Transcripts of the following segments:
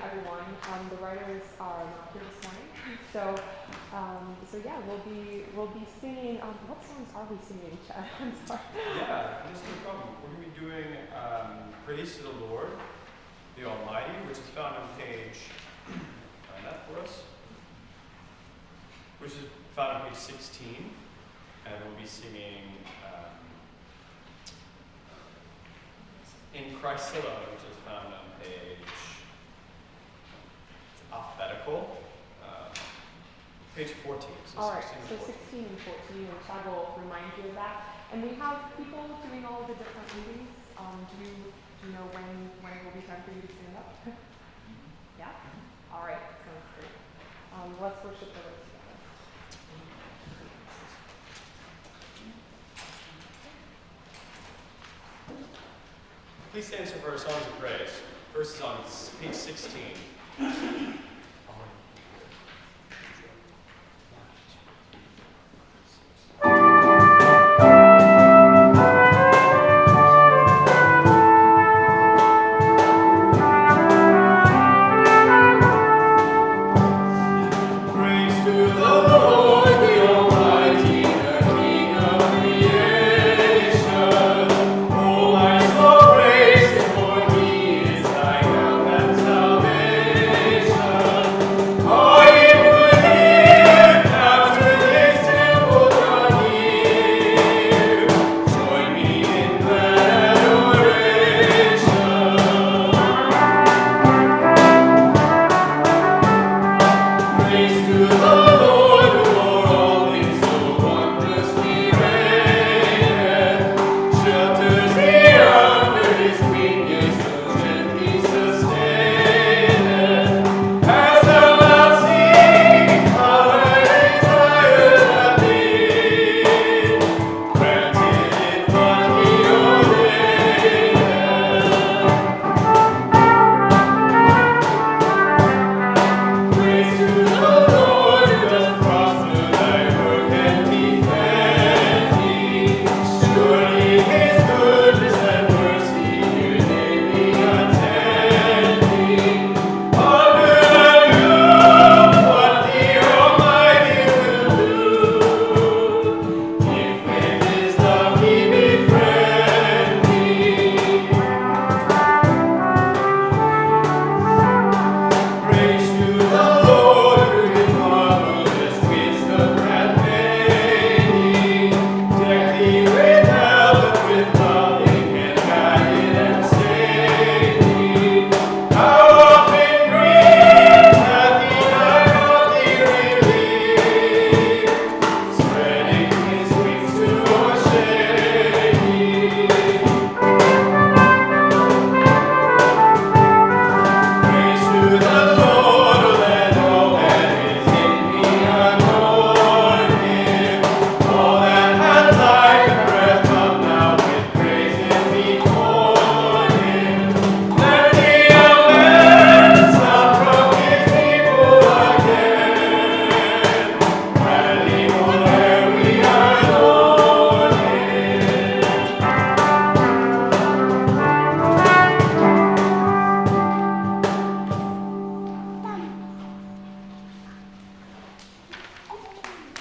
everyone. The writers are not here this morning, so yeah, we'll be singing. What songs are we singing, Chad? I'm sorry. Yeah, that's no problem. We're going to be doing Praise to the Lord, the Almighty, which is found on page. Find that for us. Which is found on page 16, and we'll be singing In Christ Alone, which is found on page alphabetical, page 14. So All right, 16 so and 14. 16 and 14, and Chad will remind you of that. And we have people doing all the different readings. Do you know when it will be time for you to stand up? Yeah? All right, sounds great. Let's worship the Lord together. Please stand for our songs of praise. First is on page 16.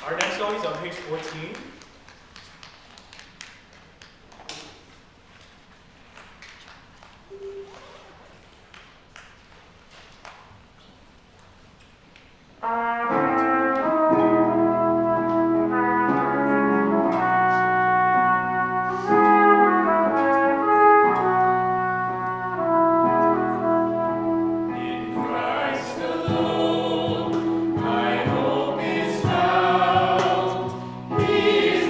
Our next song is on page 14. In Christ alone, my hope is found. He is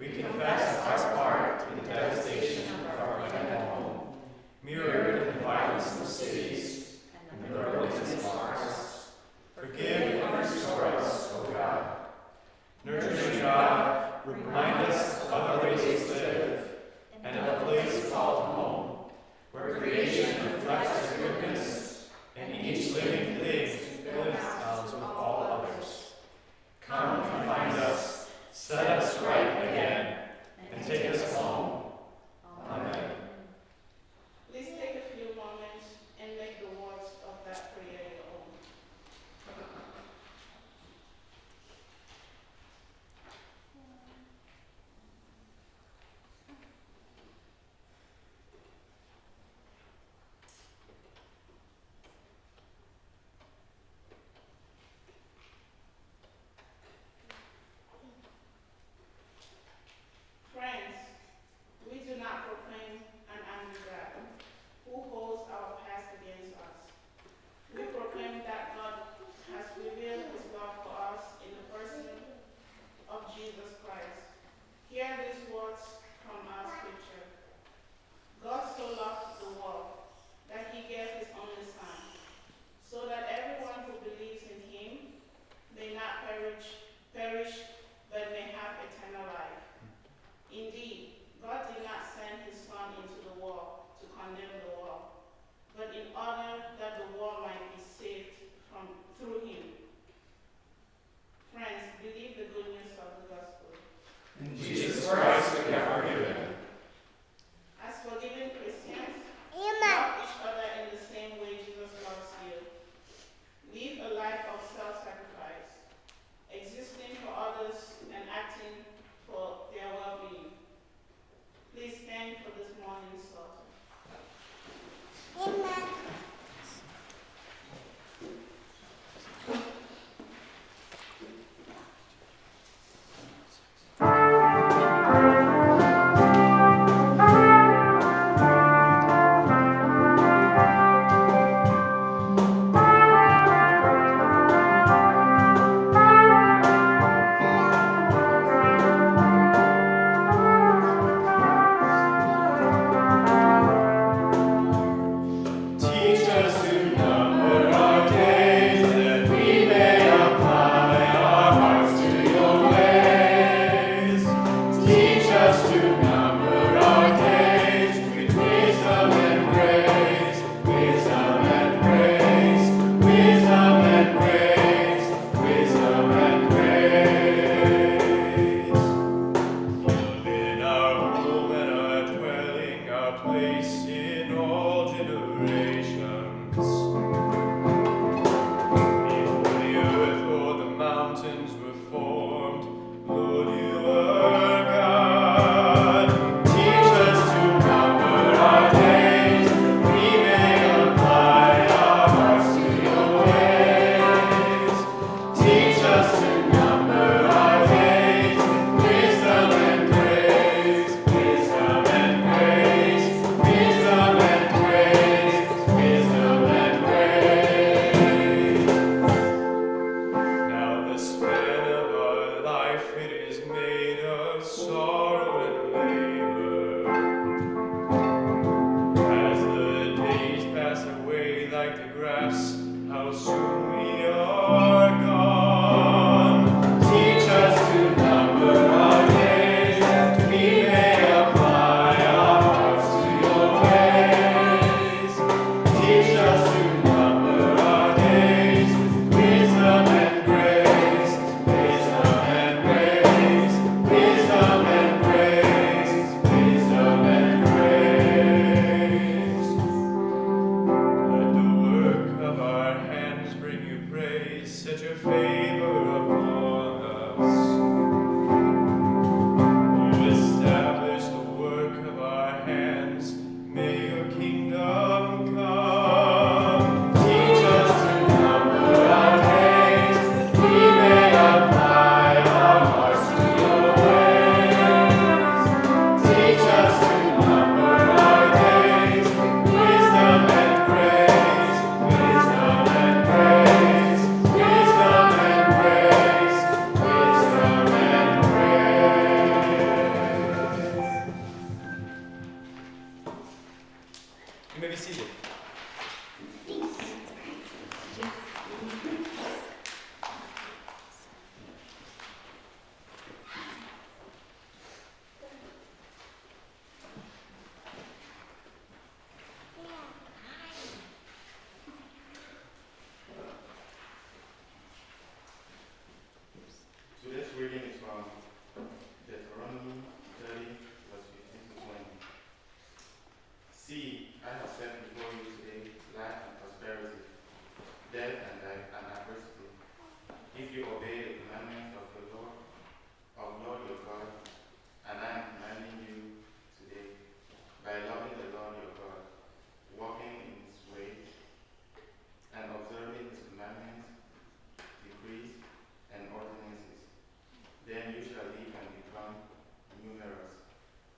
We confess our part in the devastation of our land home, mirrored in the violence of cities and the brokenness of hearts. Forgive and restore us, O God. Nurturing God, remind us of other ways to live, and of a place called home, where creation reflects your goodness, and each living thing fills themselves with all others. Come and find us, set us right again, and take us home. Amen. Please take a few moments and make the words of that prayer your own. Friends, we do not proclaim an angry God who holds our past against us. We proclaim that God has revealed his love for us in the person of Jesus Christ. Hear these words from our scripture. God so loved the world that he gave his only Son, so that everyone who believes in him may not perish, but may have eternal life. Indeed, God did not send his Son into the world to condemn the world, but in order that the world might be saved through him. Friends, believe the good news of the gospel. In Jesus Christ we are forgiven. As forgiven Christians, love each other in the same way Jesus loves you. Live a life of self-sacrifice, existing for others and acting for their well-being. Please stand for this morning's psalter. Amen. you obey the commandments of the Lord your God, and I am commanding you today, by loving the Lord your God, walking in his ways, and observing his commandments, decrees, and ordinances, then you shall live and become numerous,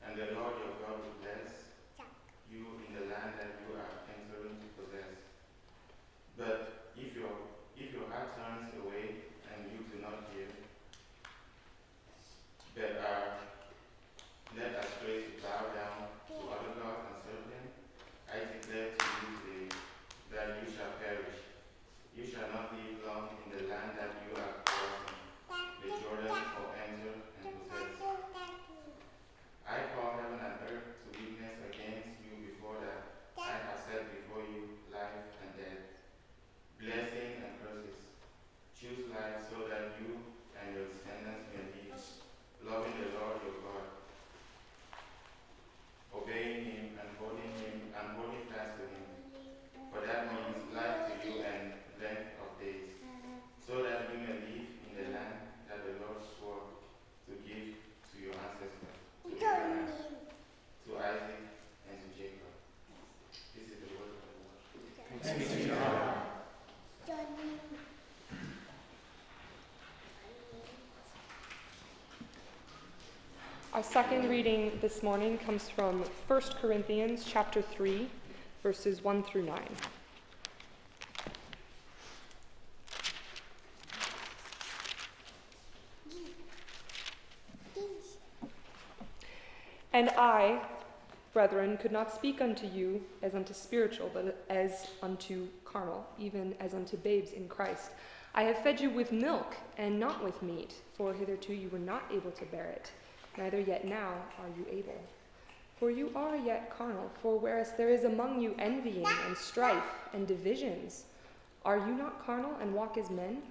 and the Lord your God will bless you in the land that you are entering to possess. But if your heart turns away and you do not hear, but are led astray to bow down to other gods and serve them, I declare to you today that you shall perish. You shall not live long in the land that you are crossing the Jordan or enter and possess. I call heaven and earth to witness against you before that I have set before you life and death, blessing and curses. Choose life so that you and your descendants may live, loving the Lord your God, obeying him and holding fast to him. For that means life to you and length of days, so that you may live in the land that the Lord swore to give to your ancestors, to Abraham, to Isaac, and to Jacob. This is the word of the Lord. Thanks be to God. Our second reading this morning comes from 1 Corinthians chapter 3, verses 1 through 9. And I, brethren, could not speak unto you as unto spiritual, but as unto carnal, even as unto babes in Christ. I have fed you with milk, and not with meat, for hitherto you were not able to bear it, neither yet now are you able. For you are yet carnal, for whereas there is among you envying and strife and divisions, are you not carnal and walk as men?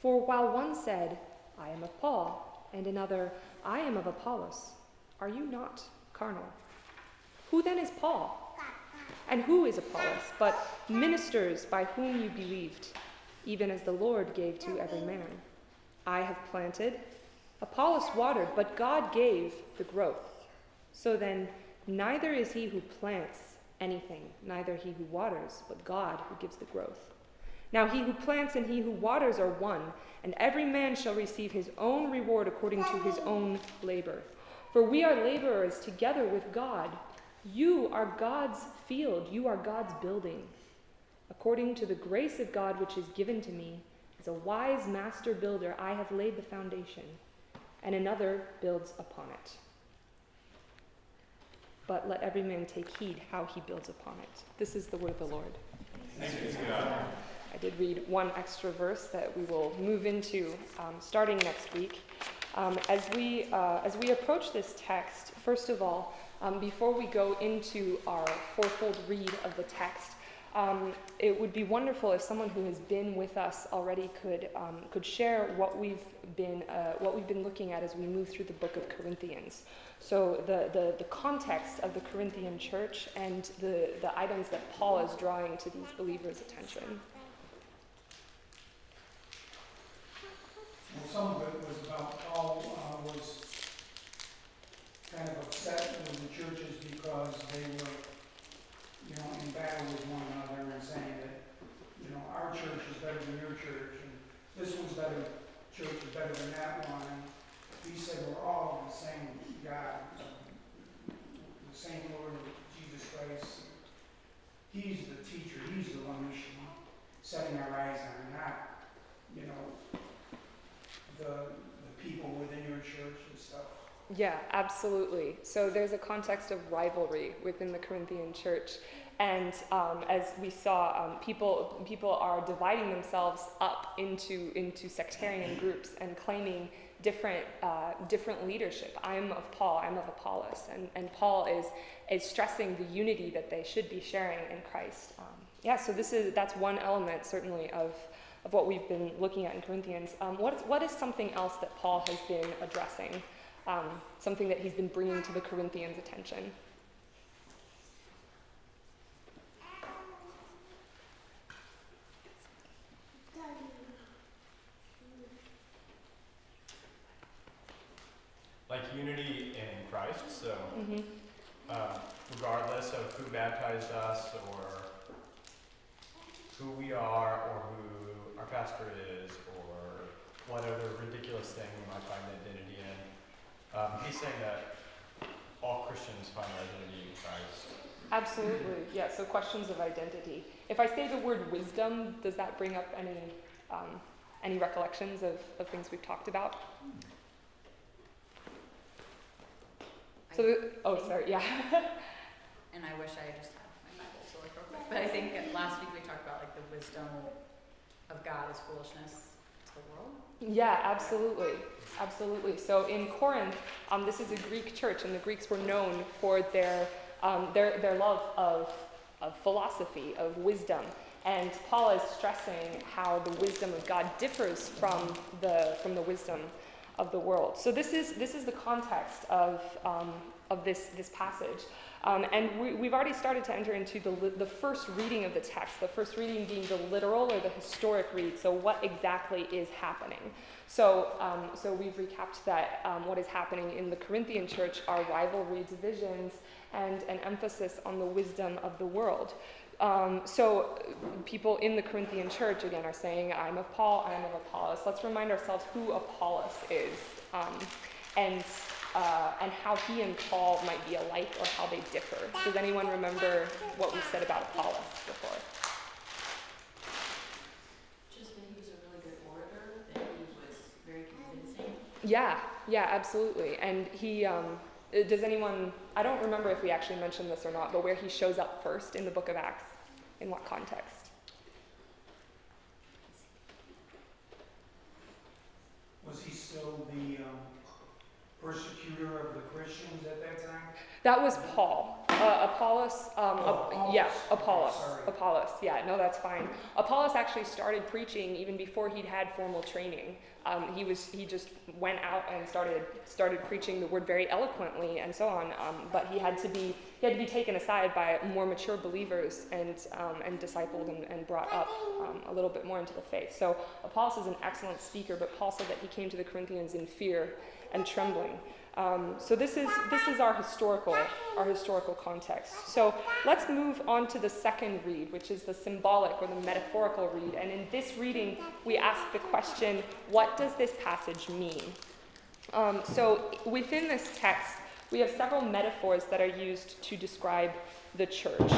For while one said, I am of Paul, and another, I am of Apollos, are you not carnal? Who then is Paul? And who is Apollos, but ministers by whom you believed, even as the Lord gave to every man? I have planted, Apollos watered, but God gave the growth. So then, neither is he who plants anything, neither he who waters, but God who gives the growth. Now he who plants and he who waters are one, and every man shall receive his own reward according to his own labor. For we are laborers together with God. You are God's field, you are God's building. According to the grace of God which is given to me, as a wise master builder, I have laid the foundation, and another builds upon it. But let every man take heed how he builds upon it. This is the word of the Lord. Thanks be to God. I did read one extra verse that we will move into starting next week. As we approach this text, first of all, before we go into our fourfold read of the text, it would be wonderful if someone who has been with us already could share what we've been looking at as we move through the book of Corinthians. So the context of the Corinthian church and the items that Paul is drawing to these believers' attention. Well, some of it was about Paul was kind of upset with the churches because they were, in battle with one another and saying that, our church is better than your church, and this one's better, church is better than that one. And he said we're all the same God, the same Lord Jesus Christ. He's the teacher. He's the one we should be setting our eyes on, not, the people within your church and stuff. Yeah, absolutely. So there's a context of rivalry within the Corinthian church. And as we saw, people are dividing themselves up into sectarian groups and claiming different leadership. I'm of Paul, I'm of Apollos. And Paul is stressing the unity that they should be sharing in Christ. So that's one element, certainly, of what we've been looking at in Corinthians. What is something else that Paul has been addressing? Something that he's been bringing to the Corinthians' attention? like unity in Christ. So Mhm. regardless of who baptized us or who we are or who our pastor is or whatever ridiculous thing we might find identity in, he's saying that all Christians find their identity in Christ. Absolutely, yeah. So questions of identity. If I say the word wisdom, does that bring up any recollections of things we've talked about? So, sorry, yeah. And I wish I just had my Bible to look real quick. But I think last week we talked about like the wisdom of God is foolishness to the world. Yeah, absolutely, absolutely. So in Corinth, this is a Greek church, and the Greeks were known for their love of philosophy, of wisdom. And Paul is stressing how the wisdom of God differs from the wisdom of the world. So this is the context of this passage. And we've already started to enter into the first reading of the text, the first reading being the literal or the historic read, so what exactly is happening. So we've recapped that what is happening in the Corinthian church are rivalry, divisions, and an emphasis on the wisdom of the world. So people in the Corinthian church, again, are saying, I'm of Paul, I'm of Apollos. Let's remind ourselves who Apollos is, and how he and Paul might be alike or how they differ. Does anyone remember what we said about Apollos before? Just that he was a really good orator, that he was very convincing. Yeah, absolutely. And he, does anyone, I don't remember if we actually mentioned this or not, but where he shows up first in the book of Acts, in what context? Was he still the persecutor of the Christians at that time? That was Paul. Apollos, Apollos. Sorry. Apollos, yeah, no, that's fine. Apollos actually started preaching even before he'd had formal training. He just went out and started preaching the word very eloquently and so on. But he had to be taken aside by more mature believers and discipled and brought up a little bit more into the faith. So Apollos is an excellent speaker, but Paul said that he came to the Corinthians in fear and trembling. So this is our historical context. So let's move on to the second read, which is the symbolic or the metaphorical read. And in this reading, we ask the question, what does this passage mean? So within this text, we have several metaphors that are used to describe the church.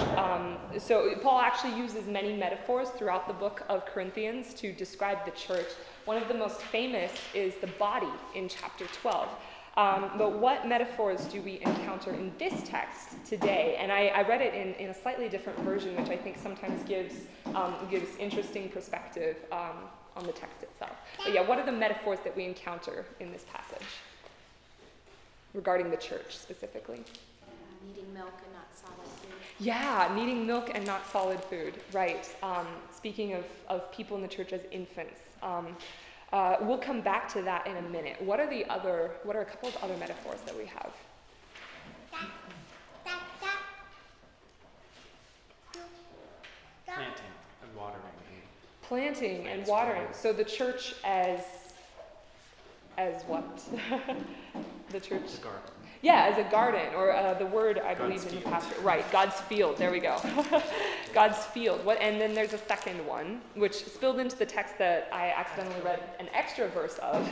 So Paul actually uses many metaphors throughout the book of Corinthians to describe the church. One of the most famous is the body in chapter 12. But what metaphors do we encounter in this text today? And I read it in a slightly different version, which I think sometimes gives interesting perspective on the text itself. But yeah, what are the metaphors that we encounter in this passage regarding the church specifically? Needing milk and not solid food. Yeah, needing milk and not solid food, right. Speaking of people in the church as infants. We'll come back to that in a minute. What are a couple of other metaphors that we have? Planting and watering. Planting and watering. So the church as what? The church. It's a garden. Yeah, as a garden, or the word I believe God's in the field. pastor. Right, God's field. There we go. God's field. And then there's a second one, which spilled into the text that I accidentally read an extra verse of.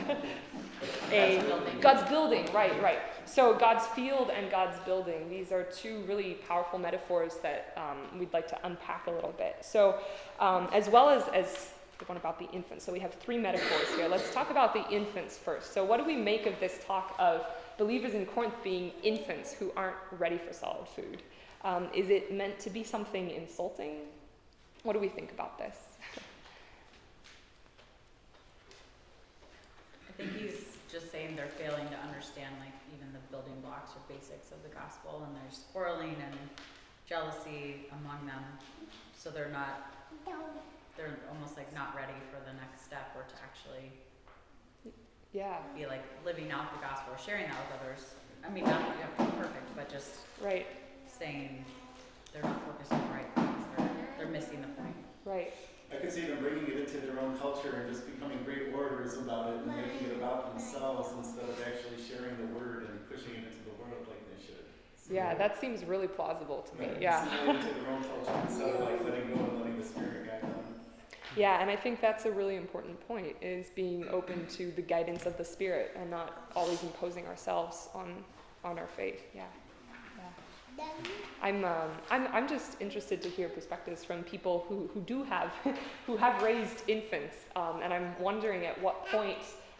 God's building. Right. So God's field and God's building. These are two really powerful metaphors that we'd like to unpack a little bit. So, as well as the one about the infants. So we have three metaphors here. Let's talk about the infants first. So what do we make of this talk of believers in Corinth being infants who aren't ready for solid food? Is it meant to be something insulting? What do we think about this? I think he's just saying they're failing to understand like even the building blocks or basics of the gospel, and there's quarreling and jealousy among them, so they're almost like not ready for the next step or to actually be like living out the gospel or sharing that with others. I mean, not that you have to be perfect, but just saying they're not focused on the right things. They're missing the point. Right. I could see them bringing it into their own culture and just becoming great orators about it and making it about themselves instead of actually sharing the word and pushing it into the world like they should. So, Yeah, that seems really plausible to me. right, Yeah. assimilate into their own culture instead of like letting go and letting the Spirit guide them. Yeah, and I think that's a really important point, is being open to the guidance of the Spirit and not always imposing ourselves on our faith. Yeah. I'm just interested to hear perspectives from people who do have who have raised infants, and I'm wondering at what point,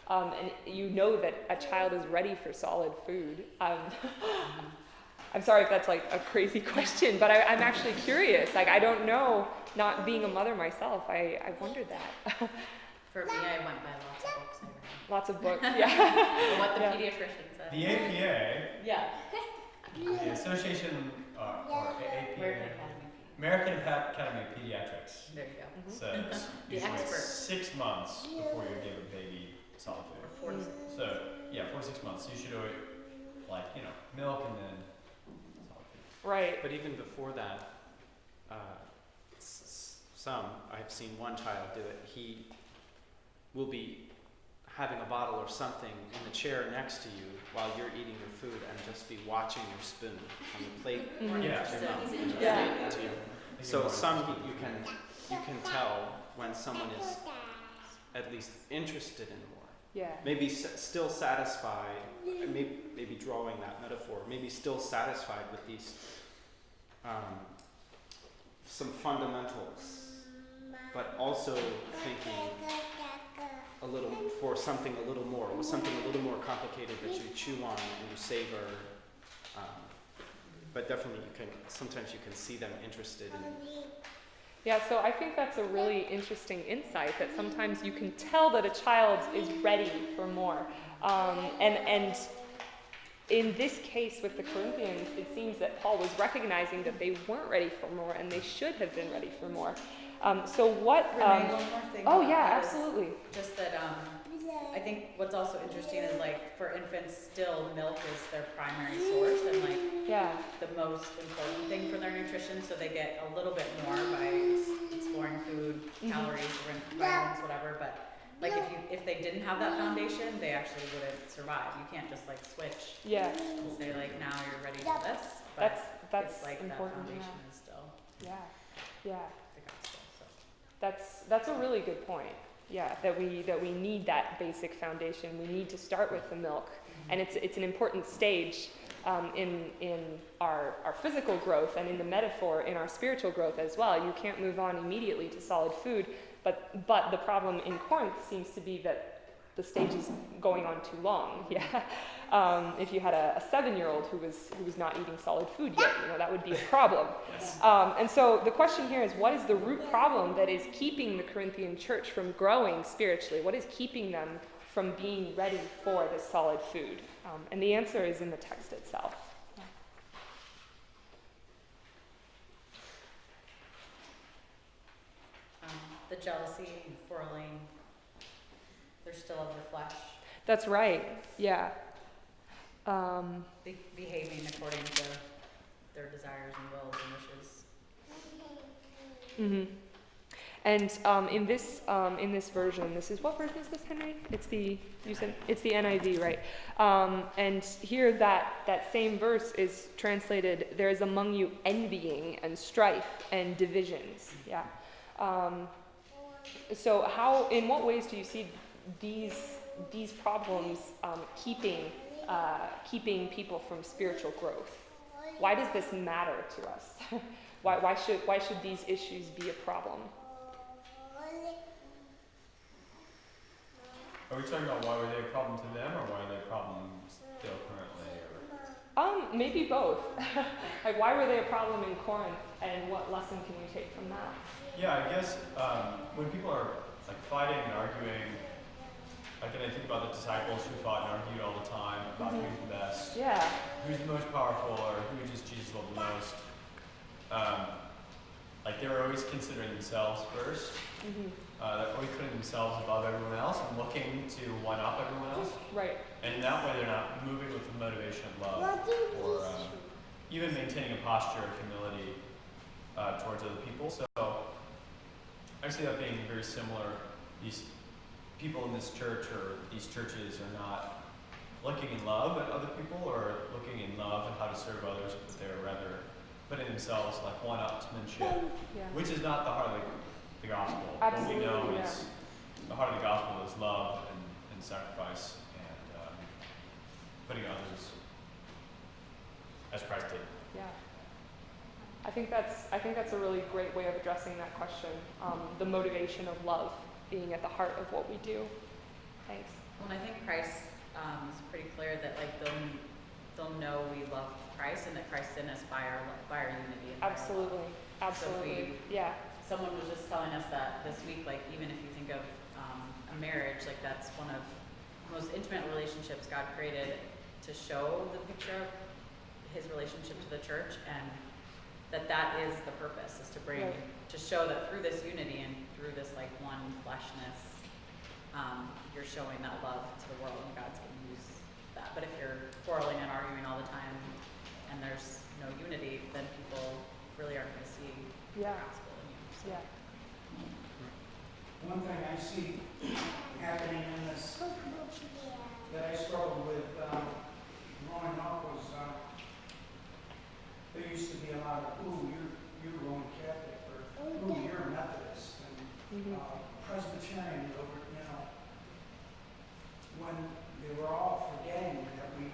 and you know that a child is ready for solid food. I'm sorry if that's like a crazy question, but I'm actually curious. Like, I don't know, not being a mother myself, I wondered that. For me, I went by lots of books I read. Lots of books, yeah. Or what the Yeah. pediatrician said. The APA, Yeah. the Association, or APA, American Academy. American Academy of Pediatrics, There you go. Mhm. says The usually expert. 6 months before you give a baby solid Or food. 4 to 6. So, yeah, 4 to 6 months. You should do it like, milk and then solid food. Right. But even before that, I've seen one child do it. He will be having a bottle or something in the chair next to you while you're eating your food and just be watching your spoon on the plate Mhm. Yeah. to your mouth and just Yeah. feed it to you. So you can tell when someone is at least interested in more. Yeah. Maybe still satisfied, maybe drawing that metaphor, maybe still satisfied with these some fundamentals, but also thinking for something a little more, with something a little more complicated that you chew on and you savor. But definitely sometimes you can see them interested in. Yeah, so I think that's a really interesting insight, that sometimes you can tell that a child is ready for more. And in this case with the Corinthians, it seems that Paul was recognizing that they weren't ready for more and they should have been ready for more. So what... Renee, one more thing. oh about yeah, that is absolutely. Just that I think what's also interesting is, like, for infants, still milk is their primary source and, like, Yeah. the most important thing for their nutrition, so they get a little bit more by exploring food, calories, vitamins, whatever. But like, if they didn't have that foundation, they actually wouldn't survive. You can't just like switch Yeah. and say like, now you're ready for this. But That's it's like important. that foundation is still Yeah. Yeah. the gospel. So. That's a really good point. Yeah, that we need that basic foundation. We need to start with the milk, and it's an important stage in our physical growth, and in the metaphor in our spiritual growth as well. You can't move on immediately to solid food, but the problem in Corinth seems to be that the stage is going on too long. Yeah. If you had a 7-year-old who was not eating solid food yet, that would be a problem. And so the question here is, what is the root problem that is keeping the Corinthian church from growing spiritually? What is keeping them from being ready for this solid food? And the answer is in the text itself. The jealousy and quarreling, they're still of the flesh. That's right. Yeah. Behaving according to their desires and wills and wishes. Mm-hmm. And in this version, what version is this, Henry? It's the NIV, right? And here that same verse is translated, "There is among you envying and strife and divisions." Yeah. So in what ways do you see these problems keeping people from spiritual growth? Why does this matter to us? Why should these issues be a problem? Are we talking about why were they a problem to them, or why are they a problem still currently? Or? Maybe both. Like, why were they a problem in Corinth, and what lesson can we take from that? Yeah, I guess when people are like fighting and arguing, like, and I think about the disciples who fought and argued all the time about who's the best, Yeah. who's the most powerful, or who does Jesus love the most. Like, they were always considering themselves first. Mm-hmm. They're always putting themselves above everyone else and looking to one up everyone else. Right. And in that way, they're not moving with the motivation of love, or even maintaining a posture of humility towards other people. So I see that being very similar. These people in this church or these churches are not looking in love at other people or looking in love at how to serve others, but they're rather putting themselves like one-upsmanship, Yeah. which is not the heart of the gospel. Absolutely, What we know yeah. is the heart of the gospel is love and sacrifice and putting others as Christ did. Yeah. I think that's a really great way of addressing that question. The motivation of love being at the heart of what we do. Thanks. Well, and I think Christ is pretty clear that like they'll know we love Christ and that Christ in us by our unity. And by our love. Absolutely. Absolutely. Yeah. Someone was just telling us that this week, like even if you think of a marriage, like that's one of the most intimate relationships God created to show the picture of his relationship to the church, and that is the purpose, is to bring, to show that through this unity and through this like one fleshness, you're showing that love to the world, and God's going to use that. But if you're quarreling and arguing all the time and there's no unity, then people really aren't going to see the gospel in you. So. Yeah. One thing I see happening in this that I struggled with growing up was there used to be a lot of, ooh, you're Roman Catholic, or ooh, you're a Methodist, and Presbyterian, when they were all forgetting that we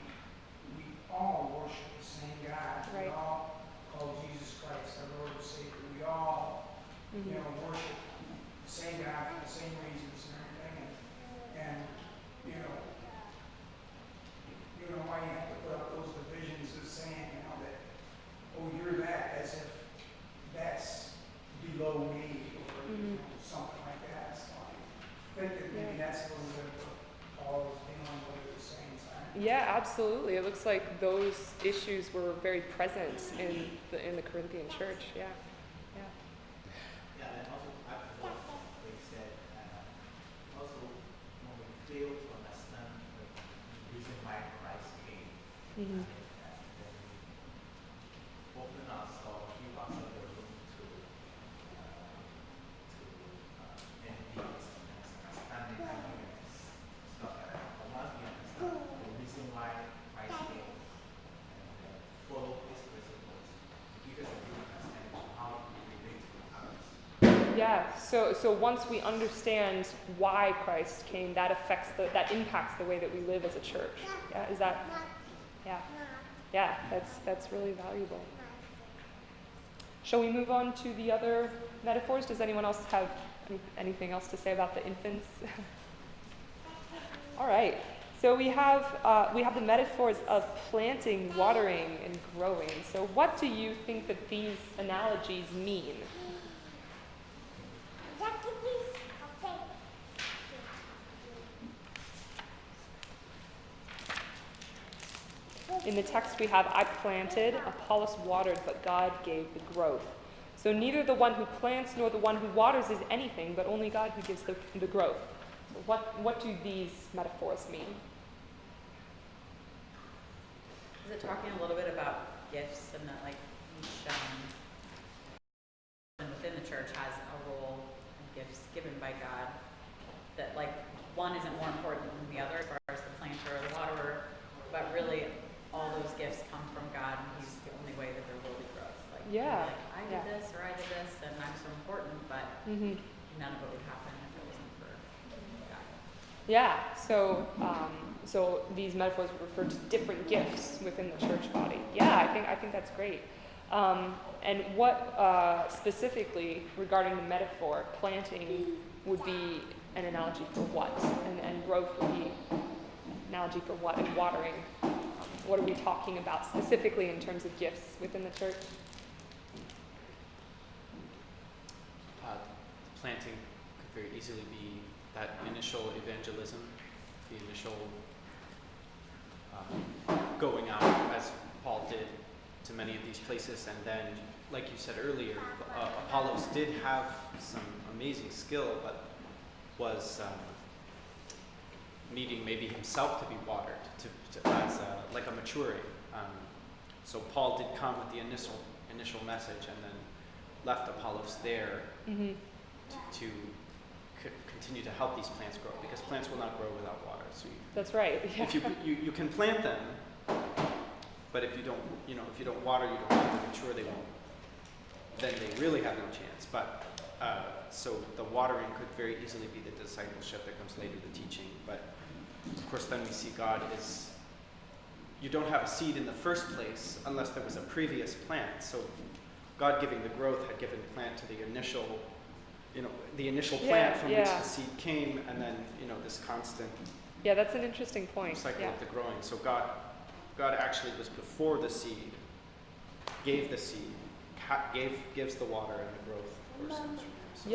all worship the same God. Right. We all call Jesus Christ our Lord and Savior. We all, worship the same God for the same reasons and everything. And you know why you have to put up those divisions of saying, that, oh, you're that, as if that's below me, or something like that. So I think that maybe that's a little bit of what Paul was dealing with at the same time. Yeah, absolutely. It looks like those issues were very present in the Corinthian church. Yeah. Yeah. Yeah, and also after what they said, also when we fail to understand the reason why Christ came, Mm-hmm. and then we open ourselves, give ourselves the room to envy, misunderstanding, arguments, stuff like that. But once we understand the reason why Christ came, and follow his principles, it gives us a good understanding of how we relate to others. Yeah. So once we understand why Christ came, that impacts the way that we live as a church. Yeah. Is that? Yeah. Yeah. That's really valuable. Shall we move on to the other metaphors? Does anyone else have anything else to say about the infants? All right. So we have the metaphors of planting, watering, and growing. So what do you think that these analogies mean? In the text we have, I planted, Apollos watered, but God gave the growth. So neither the one who plants nor the one who waters is anything, but only God who gives the growth. So what do these metaphors mean? Is it talking a little bit about gifts and that like each within the church has a role and gifts given by God, that like one isn't more important than the other as far as the planter or the waterer, but really all those gifts come from God, and he's the only way that there will be growth. Like, Yeah. I did this or I did this and I'm so important, but none of it would happen if it wasn't for God. Yeah, so these metaphors refer to different gifts within the church body. Yeah, I think that's great. And what specifically regarding the metaphor, planting would be an analogy for what, and growth would be an analogy for what, and watering. What are we talking about specifically in terms of gifts within the church? Planting could very easily be that initial evangelism, the initial going out, as Paul did, to many of these places. And then, like you said earlier, Apollos did have some amazing skill, but was needing maybe himself to be watered as like a maturing. So Paul did come with the initial message, and then left Apollos there. to continue to help these plants grow, because plants will not grow without water. So That's right. Yeah. if you can plant them, but if you don't water, you don't let them mature, they won't. Then they really have no chance. But so the watering could very easily be the discipleship that comes later, the teaching. But of course, then we see God is. You don't have a seed in the first place unless there was a previous plant. So God giving the growth had given plant to the initial, plant from which the seed came, and then this constant. Yeah, that's an interesting point. Cycle of the growing. So God actually was before the seed, gave the seed, gives the water and the growth. Of course, comes from him. So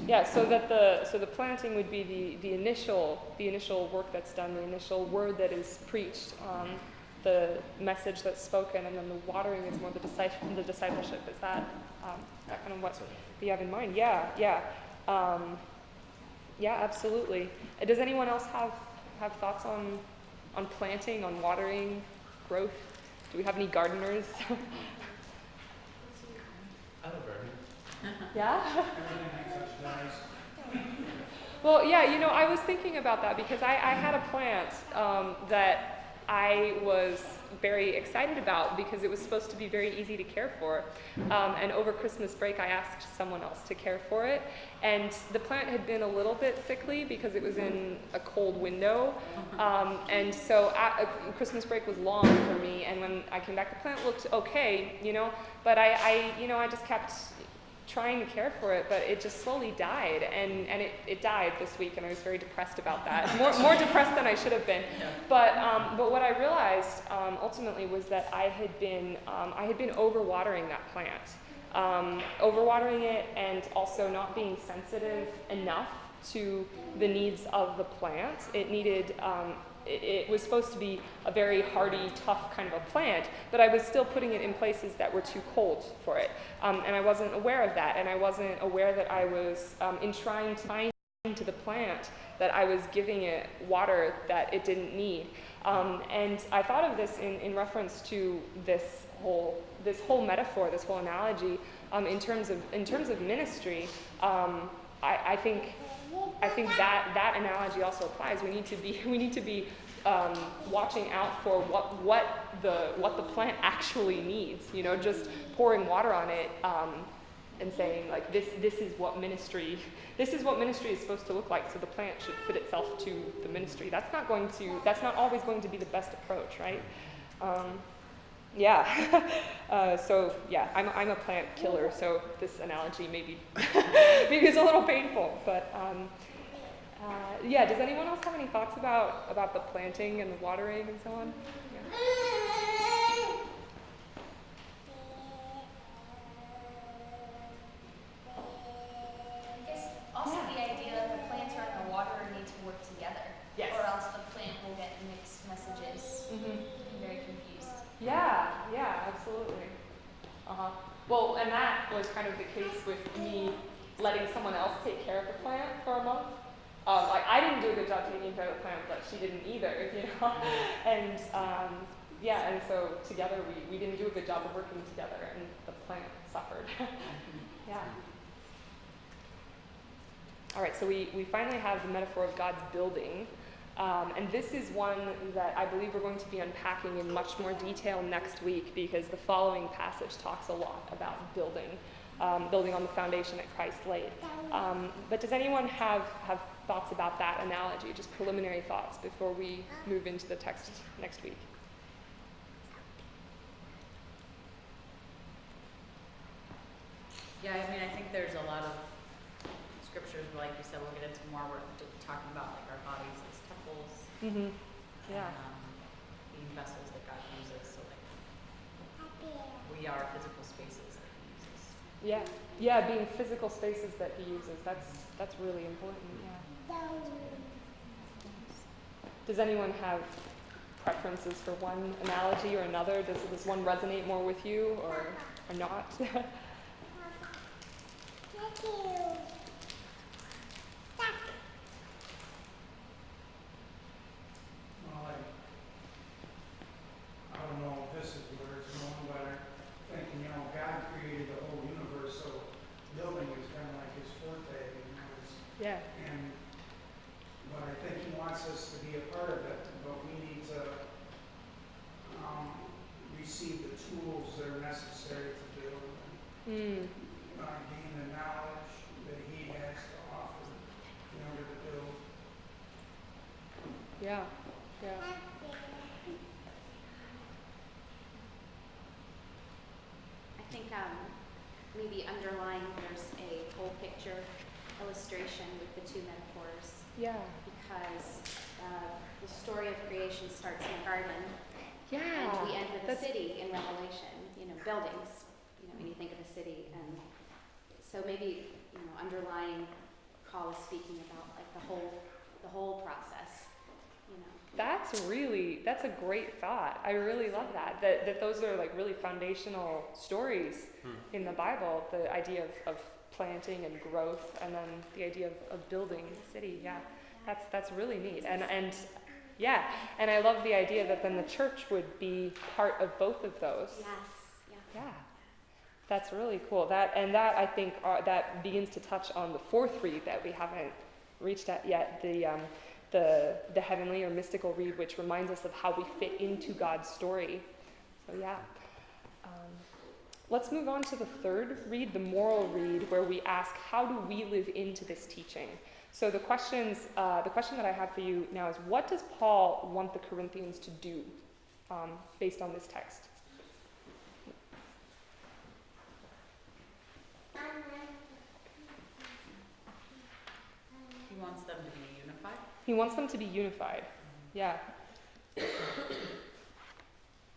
Yeah. So that the planting would be the initial work that's done, the initial word that is preached, the message that's spoken, and then the watering is more the discipleship. Is that kind of what you have in mind? Yeah, absolutely. Does anyone else have thoughts on planting, on watering, growth? Do we have any gardeners? I'm a gardener. Yeah? Everything I touch dies. Well, yeah, I was thinking about that because I had a plant that I was very excited about because it was supposed to be very easy to care for. And over Christmas break, I asked someone else to care for it. And the plant had been a little bit sickly because it was in a cold window. And so Christmas break was long for me. And when I came back, the plant looked okay, but I just kept trying to care for it, but it just slowly died, and it died this week, and I was very depressed about that. More depressed than I should have been. But what I realized ultimately was that I had been overwatering that plant, overwatering it, and also not being sensitive enough to the needs of the plant. It needed. It was supposed to be a very hardy, tough kind of a plant, but I was still putting it in places that were too cold for it. And I wasn't aware of that, and I wasn't aware that I was, in trying to find to the plant, that I was giving it water that it didn't need. And I thought of this in reference to this whole metaphor, this whole analogy, in terms of ministry. I think that analogy also applies. We need to be watching out for what the plant actually needs. Just pouring water on it and saying like this is what ministry is supposed to look like. So the plant should fit itself to the ministry. That's not always going to be the best approach, right? So I'm a plant killer, so this analogy maybe is a little painful, but does anyone else have any thoughts about the planting and the watering and so on? I guess also the idea that the planter and the waterer need to work together. Yes. Or else the plant will get mixed messages. Mm-hmm. I'm very confused. Yeah, absolutely. Well, and that was kind of the case with me letting someone else take care of the plant for a month. I didn't do a good job taking care of the plant, but she didn't either, And and so together we didn't do a good job of working together, and the plant suffered. Yeah. All right, so we finally have the metaphor of God's building. And this is one that I believe we're going to be unpacking in much more detail next week, because the following passage talks a lot about building on the foundation that Christ laid. But does anyone have thoughts about that analogy, just preliminary thoughts before we move into the text next week? Yeah, I think there's a lot of scriptures, but like you said, we'll get into more. We're talking about like our bodies as temples. Mm-hmm. Yeah. And, being vessels that God uses, so like we are physical spaces that He uses. Yeah, being physical spaces that He uses. That's really important. Yeah. Does anyone have preferences for one analogy or another? Does one resonate more with you or not? Well, I don't know if this is where it's going, but I'm thinking, God created the whole universe, so building is kind of like His forte. Yeah. Yeah. I think maybe underlying there's a whole picture illustration with the two metaphors, Yeah. because the story of creation starts in a garden, Yeah. and we end with a That's- city in Revelation, buildings, when you think of a city. And so maybe, underlying Paul is speaking about like the whole process, That's a great thought. I really love that. That those are like really foundational stories in the Bible. The idea of planting and growth, and then the idea of building a city. Yeah, that's really neat. And yeah, and I love the idea that then the church would be part of both of those. Yes, yeah. Yeah, that's really cool. That I think that begins to touch on the fourth read that we haven't reached at yet. The heavenly or mystical read, which reminds us of how we fit into God's story. So yeah. Let's move on to the third read, the moral read, where we ask, how do we live into this teaching? So the question that I have for you now is, what does Paul want the Corinthians to do based on this text? He wants them to be unified. He wants them to be unified. Yeah.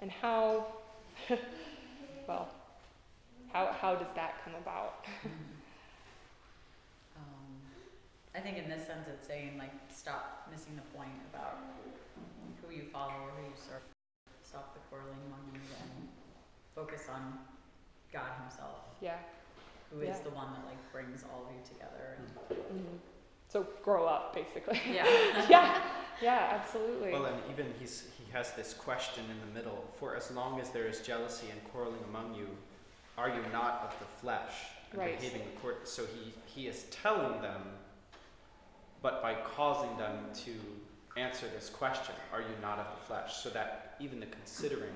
And how, well, how does that come about? I think in this sense it's saying, like, stop missing the point about who you follow or who you serve. Stop the quarreling among you and focus on God himself, Yeah. who is Yeah. the one that, like, brings all of you together. And Mm-hmm. So grow up, basically. yeah. Yeah, absolutely. Well, and even he has this question in the middle: for as long as there is jealousy and quarreling among you, are you not of the flesh and Right. behaving according? So he is telling them, but by causing them to answer this question, are you not of the flesh? So that even the considering,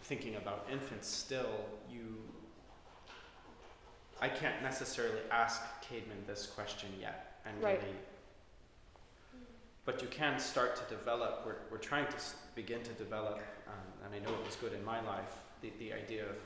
thinking about infants still, I can't necessarily ask Caedmon this question yet, and Right. really, but you can start to develop, we're trying to begin to develop, and I know it was good in my life, the idea of